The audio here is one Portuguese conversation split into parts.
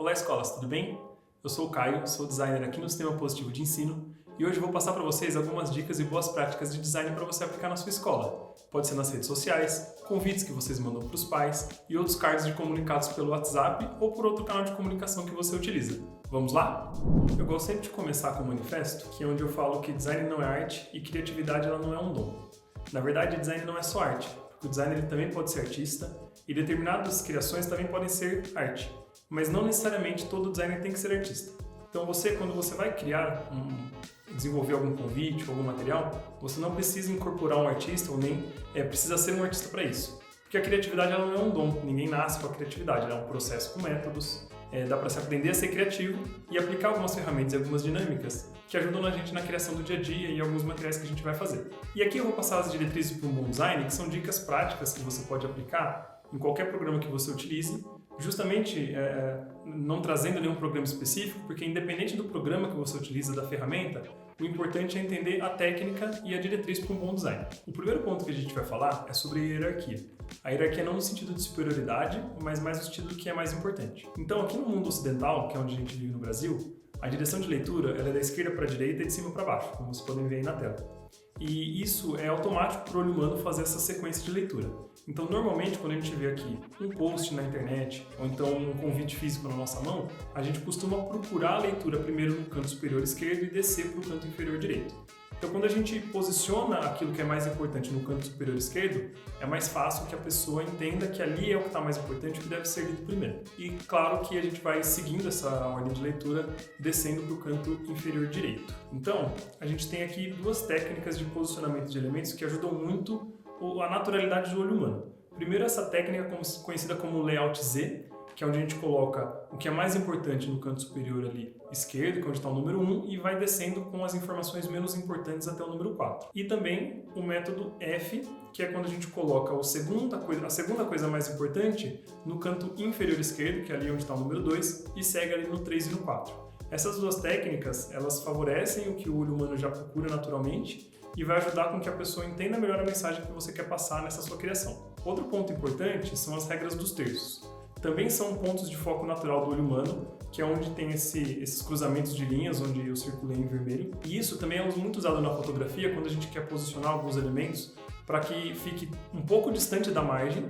Olá, escolas, tudo bem? Eu sou o Caio, sou designer aqui no Sistema Positivo de Ensino e hoje eu vou passar para vocês algumas dicas e boas práticas de design para você aplicar na sua escola. Pode ser nas redes sociais, convites que vocês mandam para os pais e outros cards de comunicados pelo WhatsApp ou por outro canal de comunicação que você utiliza. Vamos lá? Eu gosto sempre de começar com um manifesto, que é onde eu falo que design não é arte e criatividade ela não é um dom. Na verdade, design não é só arte, porque o designer ele também pode ser artista e determinadas criações também podem ser arte. Mas não necessariamente todo designer tem que ser artista. Então quando você vai desenvolver algum convite, algum material, você não precisa incorporar um artista ou nem precisa ser um artista para isso. Porque a criatividade ela não é um dom, ninguém nasce com a criatividade, ela é um processo com métodos, dá para se aprender a ser criativo e aplicar algumas ferramentas e algumas dinâmicas que ajudam a gente na criação do dia a dia e alguns materiais que a gente vai fazer. E aqui eu vou passar as diretrizes para um bom design, que são dicas práticas que você pode aplicar em qualquer programa que você utilize, justamente não trazendo nenhum programa específico, porque independente do programa que você utiliza, da ferramenta, o importante é entender a técnica e a diretriz para um bom design. O primeiro ponto que a gente vai falar é sobre hierarquia. A hierarquia não no sentido de superioridade, mas mais no sentido do que é mais importante. Então, aqui no mundo ocidental, que é onde a gente vive no Brasil, a direção de leitura ela é da esquerda para a direita e de cima para baixo, como vocês podem ver aí na tela. E isso é automático para o olho humano fazer essa sequência de leitura. Então, normalmente, quando a gente vê aqui um post na internet ou então um convite físico na nossa mão, a gente costuma procurar a leitura primeiro no canto superior esquerdo e descer para o canto inferior direito. Então, quando a gente posiciona aquilo que é mais importante no canto superior esquerdo, é mais fácil que a pessoa entenda que ali é o que está mais importante e que deve ser lido primeiro. E claro que a gente vai seguindo essa ordem de leitura, descendo para o canto inferior direito. Então, a gente tem aqui duas técnicas de posicionamento de elementos que ajudam muito a naturalidade do olho humano. Primeiro, essa técnica conhecida como Layout Z, que é onde a gente coloca o que é mais importante no canto superior ali esquerdo, que é onde está o número 1, e vai descendo com as informações menos importantes até o número 4. E também o método F, que é quando a gente coloca a segunda coisa mais importante no canto inferior esquerdo, que é ali onde está o número 2, e segue ali no 3 e no 4. Essas duas técnicas, elas favorecem o que o olho humano já procura naturalmente e vai ajudar com que a pessoa entenda melhor a mensagem que você quer passar nessa sua criação. Outro ponto importante são as regras dos terços. Também são pontos de foco natural do olho humano, que é onde tem esses cruzamentos de linhas, onde eu circulei em vermelho. E isso também é muito usado na fotografia, quando a gente quer posicionar alguns elementos para que fique um pouco distante da margem,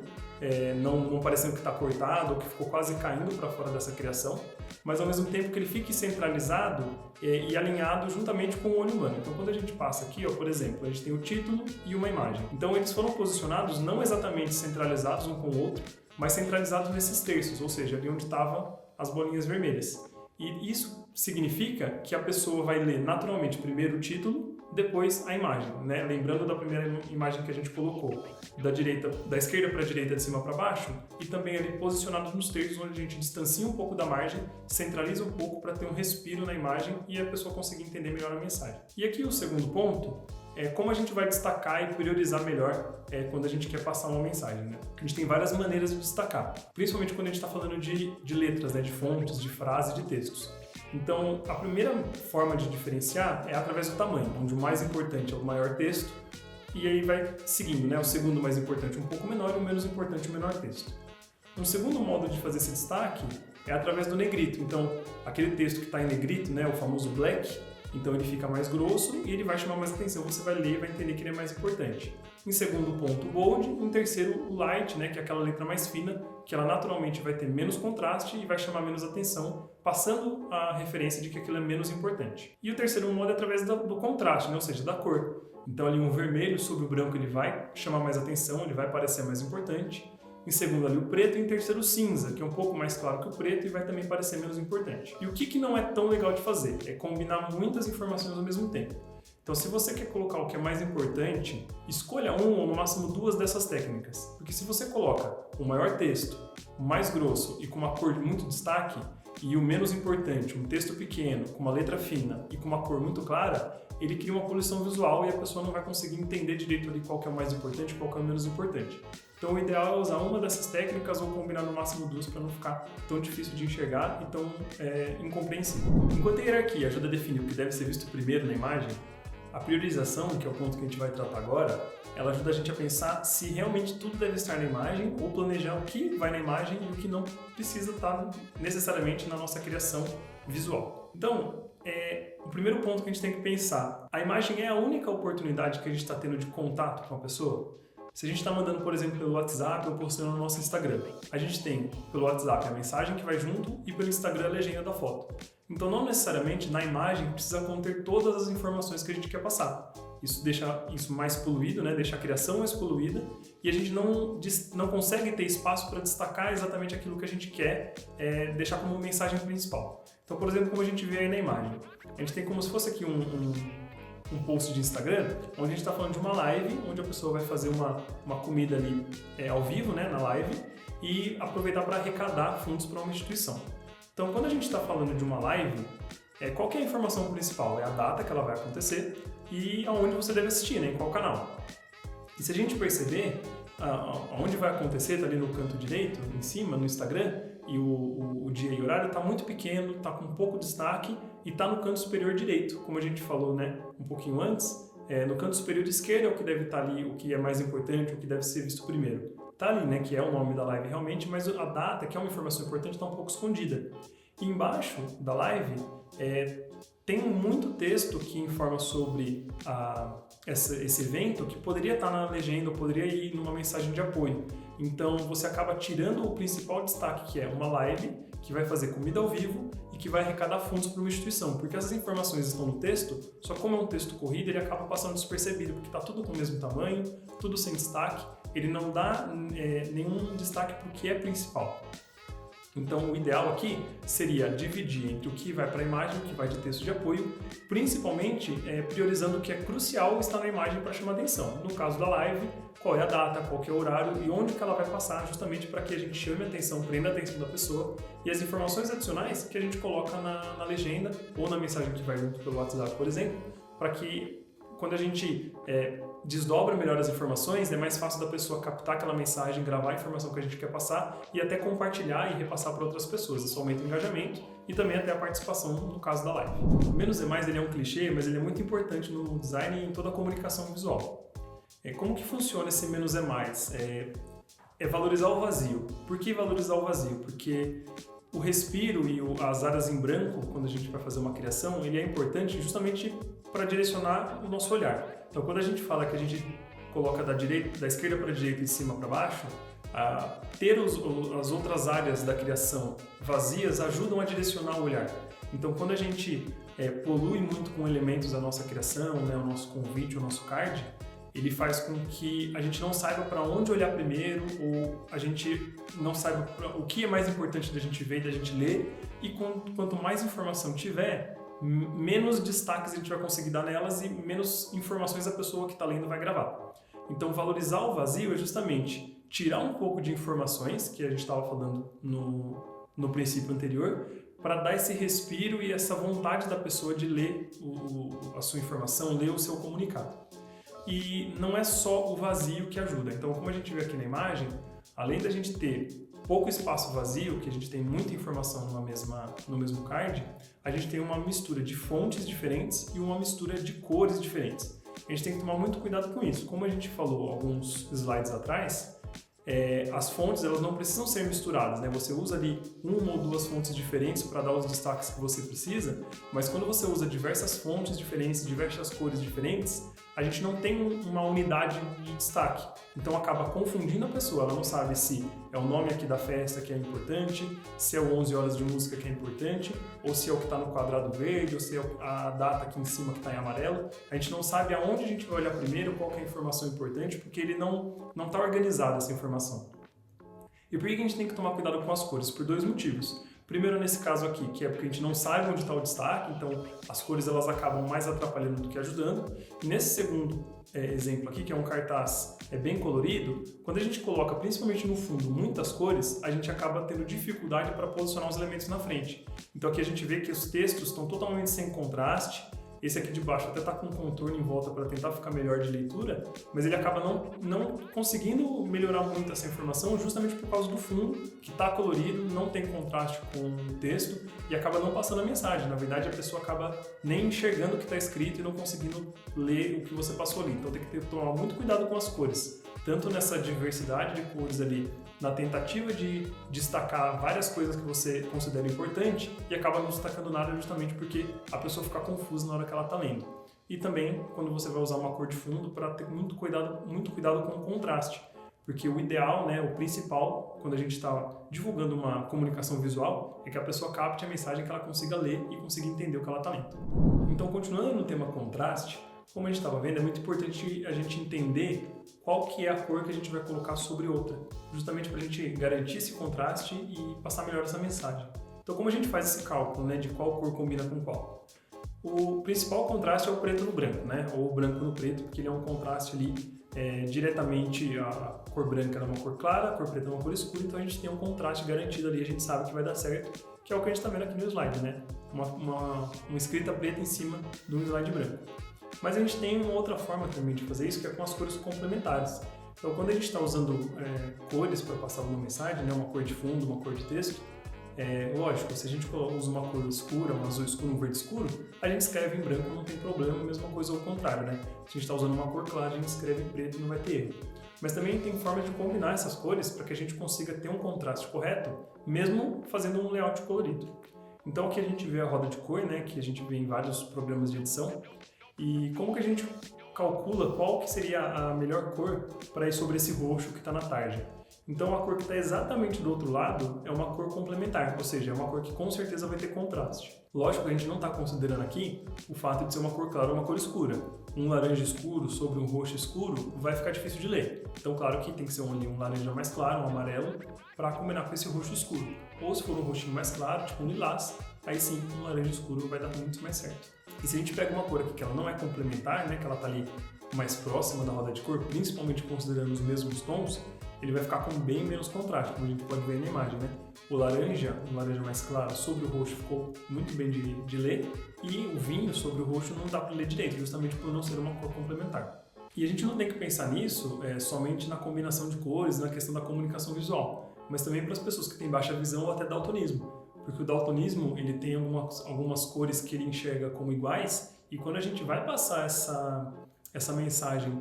não parecendo que está cortado ou que ficou quase caindo para fora dessa criação, mas ao mesmo tempo que ele fique centralizado e alinhado juntamente com o olho humano. Então, quando a gente passa aqui, por exemplo, a gente tem o título e uma imagem. Então, eles foram posicionados não exatamente centralizados um com o outro, mas centralizados nesses terços, ou seja, ali onde estavam as bolinhas vermelhas. E isso significa que a pessoa vai ler naturalmente primeiro o título, depois a imagem, né? Lembrando da primeira imagem que a gente colocou, da esquerda para a direita, de cima para baixo, e também ali posicionado nos terços, onde a gente distancia um pouco da margem, centraliza um pouco para ter um respiro na imagem e a pessoa conseguir entender melhor a mensagem. E aqui o segundo ponto é como a gente vai destacar e priorizar melhor quando a gente quer passar uma mensagem, né? A gente tem várias maneiras de destacar, principalmente quando a gente está falando de letras, né? De fontes, de frases, de textos. Então, a primeira forma de diferenciar é através do tamanho, onde o mais importante é o maior texto, e aí vai seguindo, né? O segundo mais importante um pouco menor e o menos importante o menor texto. Um segundo modo de fazer esse destaque é através do negrito. Então, aquele texto que está em negrito, né? O famoso black, então ele fica mais grosso e ele vai chamar mais atenção, você vai ler e vai entender que ele é mais importante. Em segundo ponto, o bold. Em terceiro, o light, né, que é aquela letra mais fina, que ela naturalmente vai ter menos contraste e vai chamar menos atenção, passando a referência de que aquilo é menos importante. E o terceiro modo é através do contraste, né, ou seja, da cor. Então ali um vermelho sobre o branco ele vai chamar mais atenção, ele vai parecer mais importante. Em segundo ali o preto e em terceiro o cinza, que é um pouco mais claro que o preto e vai também parecer menos importante. E o que não é tão legal de fazer? É combinar muitas informações ao mesmo tempo. Então, se você quer colocar o que é mais importante, escolha um ou no máximo duas dessas técnicas. Porque se você coloca o maior texto, o mais grosso e com uma cor de muito destaque, e o menos importante, um texto pequeno, com uma letra fina e com uma cor muito clara, ele cria uma poluição visual e a pessoa não vai conseguir entender direito ali qual que é o mais importante e qual que é o menos importante. Então o ideal é usar uma dessas técnicas ou combinar no máximo duas para não ficar tão difícil de enxergar e tão incompreensível. Enquanto a hierarquia ajuda a definir o que deve ser visto primeiro na imagem, A priorização, que é o ponto que a gente vai tratar agora, ela ajuda a gente a pensar se realmente tudo deve estar na imagem ou planejar o que vai na imagem e o que não precisa estar necessariamente na nossa criação visual. Então, o primeiro ponto que a gente tem que pensar, a imagem é a única oportunidade que a gente está tendo de contato com a pessoa? Se a gente está mandando, por exemplo, pelo WhatsApp ou postando no nosso Instagram, a gente tem pelo WhatsApp a mensagem que vai junto e pelo Instagram a legenda da foto. Então, não necessariamente na imagem precisa conter todas as informações que a gente quer passar. Isso deixa isso mais poluído, né? Deixa a criação mais poluída e a gente não consegue ter espaço para destacar exatamente aquilo que a gente quer deixar como mensagem principal. Então, por exemplo, como a gente vê aí na imagem, a gente tem como se fosse aqui um post de Instagram, onde a gente está falando de uma live, onde a pessoa vai fazer uma comida ali ao vivo, né, na live, e aproveitar para arrecadar fundos para uma instituição. Então, quando a gente está falando de uma live, qual que é a informação principal? É a data que ela vai acontecer e aonde você deve assistir, né, em qual canal. E se a gente perceber, aonde vai acontecer, está ali no canto direito, em cima, no Instagram, e o dia e o horário está muito pequeno, está com pouco destaque e está no canto superior direito, como a gente falou, né, um pouquinho antes. No canto superior esquerdo é o que deve estar ali, o que é mais importante, o que deve ser visto primeiro. Está ali, né, que é o nome da live realmente, mas a data, que é uma informação importante, está um pouco escondida. E embaixo da live tem muito texto que informa sobre esse evento que poderia estar na legenda ou poderia ir numa mensagem de apoio. Então você acaba tirando o principal destaque, que é uma live que vai fazer comida ao vivo e que vai arrecadar fundos para uma instituição, porque essas informações estão no texto, só como é um texto corrido, ele acaba passando despercebido, porque está tudo com o mesmo tamanho, tudo sem destaque, ele não dá nenhum destaque para o que é principal. Então, o ideal aqui seria dividir entre o que vai para a imagem e o que vai de texto de apoio, principalmente priorizando o que é crucial estar na imagem para chamar atenção. No caso da live, qual é a data, qual que é o horário e onde que ela vai passar, justamente para que a gente chame a atenção, prenda a atenção da pessoa, e as informações adicionais que a gente coloca na legenda ou na mensagem que vai junto pelo WhatsApp, por exemplo, para que quando a gente desdobra melhor as informações, é mais fácil da pessoa captar aquela mensagem, gravar a informação que a gente quer passar e até compartilhar e repassar para outras pessoas. Isso aumenta o engajamento e também até a participação no caso da live. Menos é mais, ele é um clichê, mas ele é muito importante no design e em toda a comunicação visual. Como que funciona esse menos é mais? É valorizar o vazio. Por que valorizar o vazio? Porque o respiro e as áreas em branco, quando a gente vai fazer uma criação, ele é importante justamente para direcionar o nosso olhar. Então, quando a gente fala que a gente coloca da esquerda para a direita e de cima para baixo, ter as outras áreas da criação vazias ajudam a direcionar o olhar. Então, quando a gente polui muito com elementos da nossa criação, né, o nosso convite, o nosso card, ele faz com que a gente não saiba para onde olhar primeiro, ou a gente não saiba o que é mais importante da gente ver e da gente ler, e quanto mais informação tiver, menos destaques a gente vai conseguir dar nelas e menos informações a pessoa que está lendo vai gravar. Então, valorizar o vazio é justamente tirar um pouco de informações, que a gente estava falando no princípio anterior, para dar esse respiro e essa vontade da pessoa de ler a sua informação, ler o seu comunicado. E não é só o vazio que ajuda. Então, como a gente vê aqui na imagem, além da gente ter pouco espaço vazio, que a gente tem muita informação no mesmo card, a gente tem uma mistura de fontes diferentes e uma mistura de cores diferentes. A gente tem que tomar muito cuidado com isso. Como a gente falou alguns slides atrás, as fontes elas não precisam ser misturadas, né? Você usa ali uma ou duas fontes diferentes para dar os destaques que você precisa, mas quando você usa diversas fontes diferentes, diversas cores diferentes, a gente não tem uma unidade de destaque. Então acaba confundindo a pessoa, ela não sabe se é o nome aqui da festa que é importante, se é o 11 horas de música que é importante, ou se é o que está no quadrado verde, ou se é a data aqui em cima que está em amarelo. A gente não sabe aonde a gente vai olhar primeiro, qual que é a informação importante, porque ele não está organizada essa informação. E por que a gente tem que tomar cuidado com as cores? Por dois motivos. Primeiro, nesse caso aqui, que é porque a gente não sabe onde está o destaque, então as cores elas acabam mais atrapalhando do que ajudando. E nesse segundo exemplo aqui, que é um cartaz bem colorido, quando a gente coloca principalmente no fundo muitas cores, a gente acaba tendo dificuldade para posicionar os elementos na frente. Então aqui a gente vê que os textos estão totalmente sem contraste, Esse aqui de baixo até está com um contorno em volta para tentar ficar melhor de leitura, mas ele acaba não conseguindo melhorar muito essa informação justamente por causa do fundo, que está colorido, não tem contraste com o texto e acaba não passando a mensagem. Na verdade, a pessoa acaba nem enxergando o que está escrito e não conseguindo ler o que você passou ali. Então tem que tomar muito cuidado com as cores, tanto nessa diversidade de cores ali, na tentativa de destacar várias coisas que você considera importante e acaba não destacando nada justamente porque a pessoa fica confusa na hora que ela está lendo. E também quando você vai usar uma cor de fundo, para ter muito cuidado com o contraste, porque o ideal, né, o principal, quando a gente está divulgando uma comunicação visual, é que a pessoa capte a mensagem, que ela consiga ler e consiga entender o que ela está lendo. Então, continuando no tema contraste, como a gente estava vendo, é muito importante a gente entender qual que é a cor que a gente vai colocar sobre outra, justamente para a gente garantir esse contraste e passar melhor essa mensagem. Então, como a gente faz esse cálculo, né, de qual cor combina com qual? O principal contraste é o preto no branco, né, ou o branco no preto, porque ele é um contraste ali diretamente, a cor branca é uma cor clara, a cor preta é uma cor escura, então a gente tem um contraste garantido ali, a gente sabe que vai dar certo, que é o que a gente está vendo aqui no slide, né, uma escrita preta em cima de um slide branco. Mas a gente tem uma outra forma também de fazer isso, que é com as cores complementares. Então, quando a gente está usando cores para passar uma mensagem, né, uma cor de fundo, uma cor de texto, lógico, se a gente usa uma cor escura, um azul escuro, um verde escuro, a gente escreve em branco, não tem problema, a mesma coisa ao contrário, né? Se a gente está usando uma cor clara, a gente escreve em preto e não vai ter erro. Mas também tem forma de combinar essas cores para que a gente consiga ter um contraste correto, mesmo fazendo um layout colorido. Então, aqui a gente vê a roda de cor, né, que a gente vê em vários programas de edição. E como que a gente calcula qual que seria a melhor cor para ir sobre esse roxo que está na tarja? Então a cor que está exatamente do outro lado é uma cor complementar, ou seja, é uma cor que com certeza vai ter contraste. Lógico que a gente não está considerando aqui o fato de ser uma cor clara ou uma cor escura. Um laranja escuro sobre um roxo escuro vai ficar difícil de ler. Então claro que tem que ser um laranja mais claro, um amarelo, para combinar com esse roxo escuro. Ou se for um roxinho mais claro, tipo um lilás, aí sim um laranja escuro vai dar muito mais certo. E se a gente pega uma cor aqui que ela não é complementar, né, que ela está ali mais próxima da roda de cor, principalmente considerando os mesmos tons, ele vai ficar com bem menos contraste, como a gente pode ver na imagem, né? O laranja, um laranja mais claro sobre o roxo ficou muito bem de ler, e o vinho sobre o roxo não dá para ler direito, justamente por não ser uma cor complementar. E a gente não tem que pensar nisso somente na combinação de cores, na questão da comunicação visual, mas também para as pessoas que têm baixa visão ou até daltonismo. Porque o daltonismo ele tem algumas cores que ele enxerga como iguais, e quando a gente vai passar essa mensagem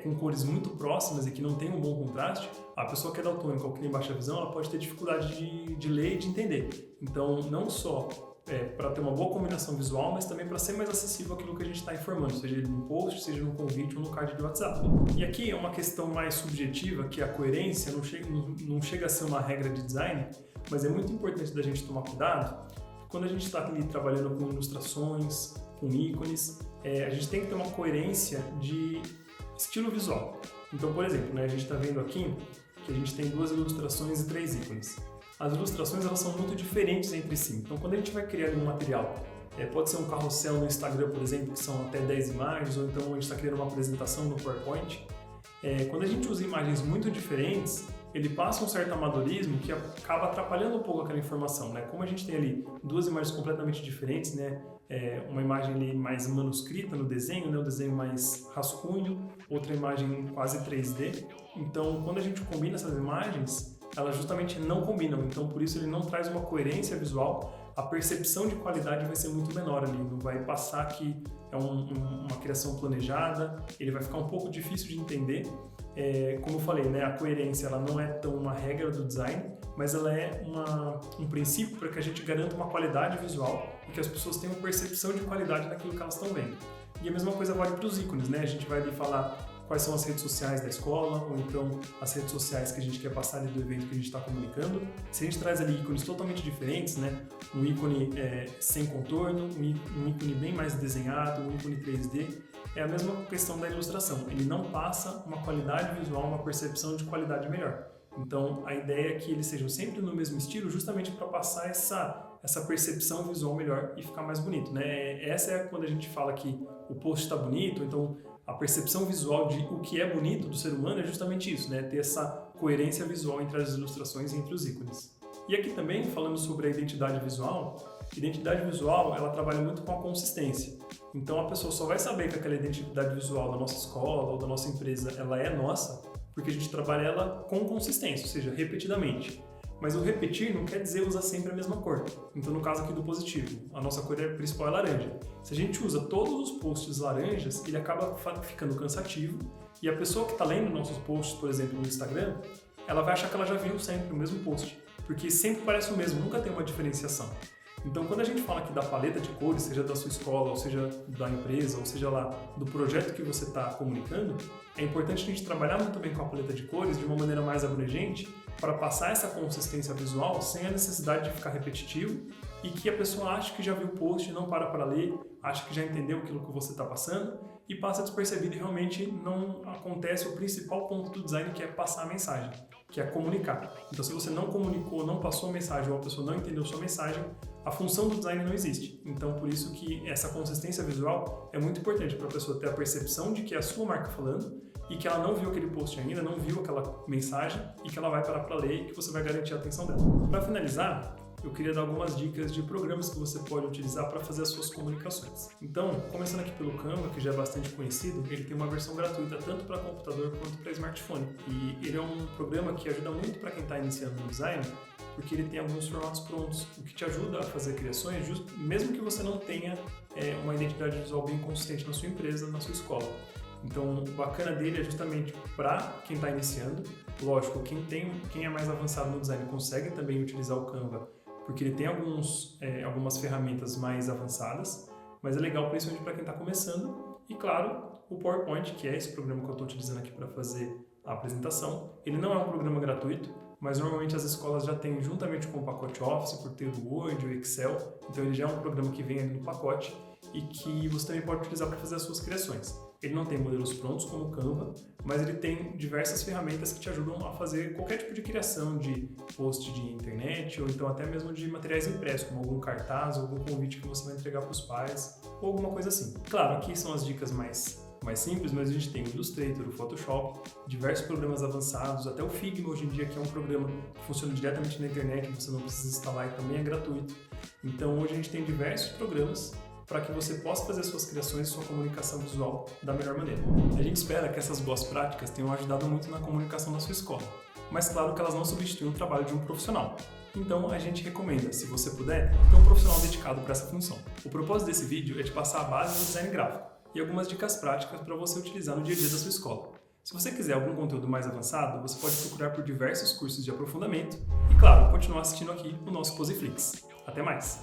com cores muito próximas e que não tem um bom contraste, a pessoa que é daltônica ou que tem baixa visão, ela pode ter dificuldade de ler e de entender. Então, não só para ter uma boa combinação visual, mas também para ser mais acessível aquilo que a gente está informando, seja no post, seja no convite ou no card de WhatsApp. E aqui é uma questão mais subjetiva, que a coerência não chega a ser uma regra de design, mas é muito importante da gente tomar cuidado. Quando a gente está ali trabalhando com ilustrações, com ícones, a gente tem que ter uma coerência de estilo visual. Então, por exemplo, né, a gente está vendo aqui que a gente tem 2 ilustrações e 3 ícones. As ilustrações elas são muito diferentes entre si. Então, quando a gente vai criar um material, pode ser um carrossel no Instagram, por exemplo, que são até 10 imagens, ou então a gente está criando uma apresentação no PowerPoint. Quando a gente usa imagens muito diferentes, ele passa um certo amadorismo que acaba atrapalhando um pouco aquela informação, né? Como a gente tem ali 2 imagens completamente diferentes, né? Uma imagem ali mais manuscrita no desenho, né? O desenho mais rascunho, outra imagem quase 3D. Então, quando a gente combina essas imagens, elas justamente não combinam. Então, por isso ele não traz uma coerência visual. A percepção de qualidade vai ser muito menor ali, não vai passar que é uma criação planejada, ele vai ficar um pouco difícil de entender. Como eu falei, né, a coerência ela não é tão uma regra do design, mas ela é um princípio para que a gente garanta uma qualidade visual e que as pessoas tenham percepção de qualidade naquilo que elas estão vendo. E a mesma coisa vale para os ícones, né? A gente vai ali falar quais são as redes sociais da escola, ou então as redes sociais que a gente quer passar ali do evento que a gente está comunicando. Se a gente traz ali ícones totalmente diferentes, né? Um ícone sem contorno, um ícone bem mais desenhado, um ícone 3D, é a mesma questão da ilustração. Ele não passa uma qualidade visual, uma percepção de qualidade melhor. Então, a ideia é que eles sejam sempre no mesmo estilo, justamente para passar essa percepção visual melhor e ficar mais bonito, né? Essa é quando a gente fala que o post está bonito, então a percepção visual de o que é bonito do ser humano é justamente isso, né? Ter essa coerência visual entre as ilustrações e entre os ícones. E aqui também, falando sobre a identidade visual ela trabalha muito com a consistência. Então a pessoa só vai saber que aquela identidade visual da nossa escola ou da nossa empresa ela é nossa porque a gente trabalha ela com consistência, ou seja, repetidamente. Mas o repetir não quer dizer usar sempre a mesma cor. Então, no caso aqui do positivo, a nossa cor principal é laranja. Se a gente usa todos os posts laranjas, ele acaba ficando cansativo e a pessoa que está lendo nossos posts, por exemplo, no Instagram, ela vai achar que ela já viu sempre o mesmo post, porque sempre parece o mesmo, nunca tem uma diferenciação. Então, quando a gente fala aqui da paleta de cores, seja da sua escola, ou seja da empresa, ou seja lá do projeto que você está comunicando, é importante a gente trabalhar muito bem com a paleta de cores de uma maneira mais abrangente para passar essa consistência visual sem a necessidade de ficar repetitivo e que a pessoa ache que já viu o post, não para ler, acha que já entendeu aquilo que você está passando e passa despercebido e realmente não acontece o principal ponto do design, que é passar a mensagem, que é comunicar. Então, se você não comunicou, não passou a mensagem ou a pessoa não entendeu sua mensagem, a função do design não existe. Então, por isso que essa consistência visual é muito importante para a pessoa ter a percepção de que é a sua marca falando e que ela não viu aquele post ainda, não viu aquela mensagem e que ela vai parar para ler e que você vai garantir a atenção dela. Para finalizar, eu queria dar algumas dicas de programas que você pode utilizar para fazer as suas comunicações. Então, começando aqui pelo Canva, que já é bastante conhecido, ele tem uma versão gratuita tanto para computador quanto para smartphone. E ele é um programa que ajuda muito para quem está iniciando no design, porque ele tem alguns formatos prontos, o que te ajuda a fazer criações, mesmo que você não tenha uma identidade visual bem consistente na sua empresa, na sua escola. Então, o bacana dele é justamente para quem está iniciando. Lógico, quem é mais avançado no design consegue também utilizar o Canva, porque ele tem algumas ferramentas mais avançadas, mas é legal principalmente para quem está começando. E claro, o PowerPoint, que é esse programa que eu estou utilizando aqui para fazer a apresentação, ele não é um programa gratuito, mas normalmente as escolas já têm juntamente com o pacote Office, por ter o Word, o Excel, então ele já é um programa que vem ali no pacote e que você também pode utilizar para fazer as suas criações. Ele não tem modelos prontos como o Canva, mas ele tem diversas ferramentas que te ajudam a fazer qualquer tipo de criação de post de internet ou então até mesmo de materiais impressos, como algum cartaz ou algum convite que você vai entregar para os pais ou alguma coisa assim. Claro, aqui são as dicas mais simples, mas a gente tem o Illustrator, o Photoshop, diversos programas avançados, até o Figma hoje em dia, que é um programa que funciona diretamente na internet, você não precisa instalar e também é gratuito. Então hoje a gente tem diversos programas para que você possa fazer suas criações e sua comunicação visual da melhor maneira. A gente espera que essas boas práticas tenham ajudado muito na comunicação da sua escola, mas claro que elas não substituem o trabalho de um profissional. Então a gente recomenda, se você puder, ter um profissional dedicado para essa função. O propósito desse vídeo é te passar a base do design gráfico e algumas dicas práticas para você utilizar no dia a dia da sua escola. Se você quiser algum conteúdo mais avançado, você pode procurar por diversos cursos de aprofundamento e, claro, continuar assistindo aqui o nosso Poseflix. Até mais!